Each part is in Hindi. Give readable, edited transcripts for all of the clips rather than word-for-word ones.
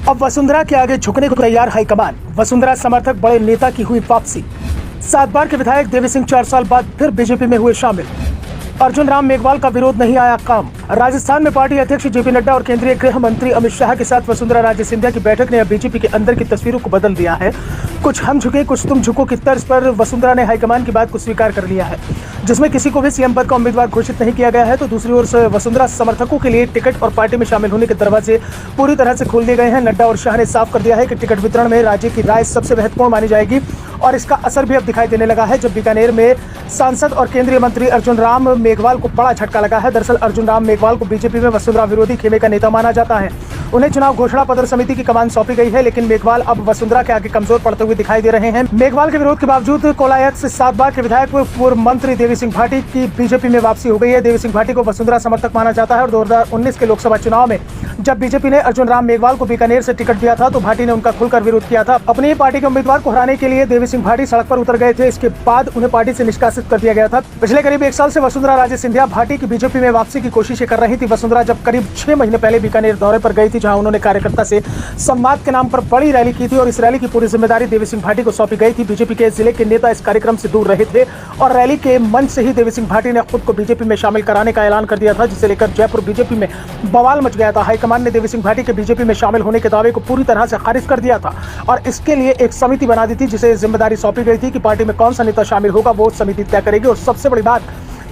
अब वसुंधरा के आगे झुकने को तैयार हाईकमान। वसुंधरा समर्थक बड़े नेता की हुई वापसी। 7 बार के विधायक देवी सिंह 4 साल बाद फिर बीजेपी में हुए शामिल। अर्जुन राम मेघवाल का विरोध नहीं आया काम। राजस्थान में पार्टी अध्यक्ष जेपी नड्डा और केंद्रीय गृह मंत्री अमित शाह के साथ वसुंधरा राजे सिंधिया की बैठक ने अब बीजेपी के अंदर की तस्वीरों को बदल दिया है। कुछ हम झुके कुछ तुम झुको की तर्ज पर वसुंधरा ने हाईकमान की बात को स्वीकार कर लिया है, जिसमें किसी को भी सीएम पद का उम्मीदवार घोषित नहीं किया गया है। तो दूसरी ओर से वसुंधरा समर्थकों के लिए टिकट और पार्टी में शामिल होने के दरवाजे पूरी तरह से खोल दिए गए हैं। नड्डा और शाह ने साफ कर दिया है कि टिकट वितरण में राज्य की राय सबसे महत्वपूर्ण मानी जाएगी और इसका असर भी अब दिखाई देने लगा है, जब बीकानेर में सांसद और केंद्रीय मंत्री अर्जुन राम मेघवाल को बड़ा झटका लगा है। दरअसल अर्जुन राम मेघवाल को बीजेपी में वसुंधरा विरोधी खेमे का नेता माना जाता है। उन्हें चुनाव घोषणा पत्र समिति की कमान सौंपी गई है, लेकिन मेघवाल अब वसुंधरा के आगे कमजोर पड़ते हुए दिखाई दे रहे हैं। मेघवाल के विरोध के बावजूद कोलायत से 7 बार के विधायक पूर्व मंत्री देवी सिंह भाटी की बीजेपी में वापसी हो गई है। देवी सिंह भाटी को वसुंधरा समर्थक माना जाता है और 2019 के लोकसभा चुनाव में जब बीजेपी ने अर्जुन राम मेघवाल को बीकानेर से टिकट दिया था तो भाटी ने उनका खुलकर विरोध किया था। अपनी ही पार्टी के उम्मीदवार को हराने के लिए देवी सिंह भाटी सड़क पर उतर गए थे। इसके बाद उन्हें पार्टी से निष्कासित कर दिया गया था। पिछले करीब 1 साल से वसुंधरा राजे सिंधिया भाटी की बीजेपी में वापसी की कोशिशें कर रही थी। वसुंधरा जब करीब 6 महीने पहले बीकानेर दौरे पर गई थी, जहां उन्होंने कार्यकर्ता से संवाद के नाम पर बड़ी रैली की थी और इस रैली की पूरी जिम्मेदारी देवी सिंह भाटी को सौंपी गई थी। बीजेपी के जिले के नेता इस कार्यक्रम से दूर रहे थे और रैली के मंच से ही देवी सिंह भाटी ने खुद को बीजेपी में शामिल कराने का ऐलान कर दिया था, जिसे लेकर जयपुर बीजेपी में बवाल मच गया था। हाईकमान ने देवी सिंह भाटी के बीजेपी में शामिल होने के दावे को पूरी तरह से खारिज कर दिया था और इसके लिए एक समिति बना दी थी, जिसे जिम्मेदारी सौंपी गई थी कि पार्टी में कौन सा नेता शामिल होगा वो समिति तय करेगी। और सबसे बड़ी बात,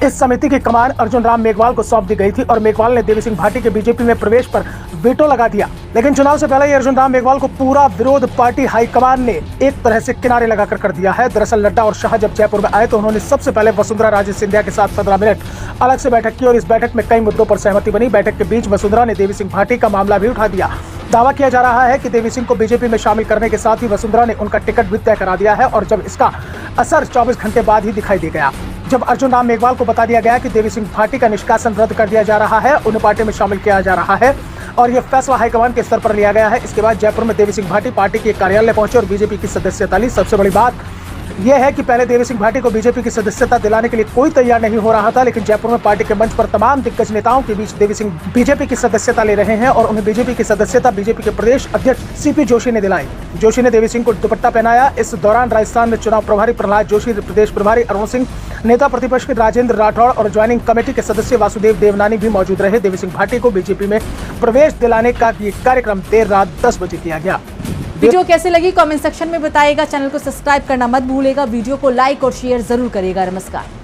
इस समिति की कमान अर्जुन राम मेघवाल को सौंप दी गई थी और मेघवाल ने देवी सिंह भाटी के बीजेपी में प्रवेश पर वेटो लगा दिया। लेकिन चुनाव से पहले ही अर्जुन राम मेघवाल को पूरा विरोध पार्टी हाईकमान ने एक तरह से किनारे लगाकर कर दिया है। दरअसल नड्डा और शाह जब जयपुर में आए तो उन्होंने सबसे पहले वसुंधरा राजे सिंधिया के साथ 15 मिनट अलग से बैठक की और इस बैठक में कई मुद्दों पर सहमति बनी। बैठक के बीच वसुंधरा ने देवी सिंह भाटी का मामला भी उठा दिया। दावा किया जा रहा है कि देवी सिंह को बीजेपी में शामिल करने के साथ ही वसुंधरा ने उनका टिकट भी तय करा दिया है और जब इसका असर 24 घंटे बाद ही दिखाई दे गया, जब अर्जुन राम मेघवाल को बता दिया गया कि देवी सिंह भाटी का निष्कासन रद्द कर दिया जा रहा है, उन्हें पार्टी में शामिल किया जा रहा है और यह फैसला हाईकमान के स्तर पर लिया गया है। इसके बाद जयपुर में देवी सिंह भाटी पार्टी के कार्यालय पहुंचे और बीजेपी की सदस्यता ली। सबसे बड़ी बात यह है कि पहले देवी सिंह भाटी को बीजेपी की सदस्यता दिलाने के लिए कोई तैयार नहीं हो रहा था, लेकिन जयपुर में पार्टी के मंच पर तमाम दिग्गज नेताओं के बीच देवी सिंह बीजेपी की सदस्यता ले रहे हैं और उन्हें बीजेपी की सदस्यता बीजेपी के प्रदेश अध्यक्ष सीपी जोशी ने दिलाई। जोशी ने देवी सिंह को दुपट्टा पहनाया। इस दौरान राजस्थान में चुनाव प्रभारी प्रहलाद जोशी, प्रदेश प्रभारी अरुण सिंह, नेता प्रतिपक्ष राजेंद्र राठौड़ और ज्वाइनिंग कमेटी के सदस्य वासुदेव देवनानी भी मौजूद रहे। देवी सिंह भाटी को बीजेपी में प्रवेश दिलाने का ये कार्यक्रम देर रात 10 बजे किया गया। वीडियो कैसे लगी कमेंट सेक्शन में बताइएगा। चैनल को सब्सक्राइब करना मत भूलिएगा। वीडियो को लाइक और शेयर जरूर करिएगा। नमस्कार।